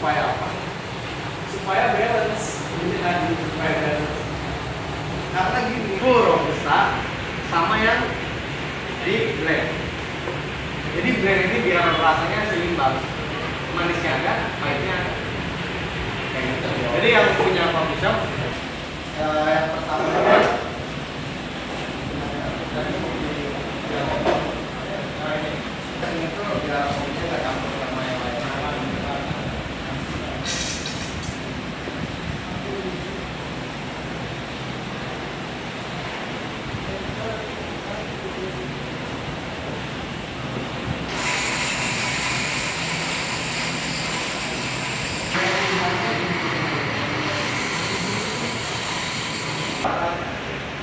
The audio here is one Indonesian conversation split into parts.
supaya apa? Supaya balance. Ini tadi supaya balance. Karena gini, full robusta sama yang di blend. Jadi blend ini biar rasanya seimbang, manisnya ada, pahitnya ada. Kayak gitu. Jadi yang punya coffee shop, yang pertama itu biar kopinya nggak campur sama yang lain.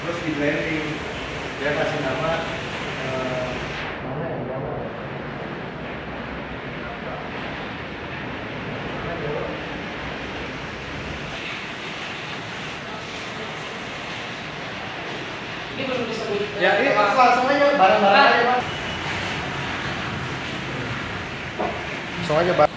Terus di blending dia kasih nama mana ya, ini belum disebut ya ini langsung aja barang-barang aja Pak, langsung aja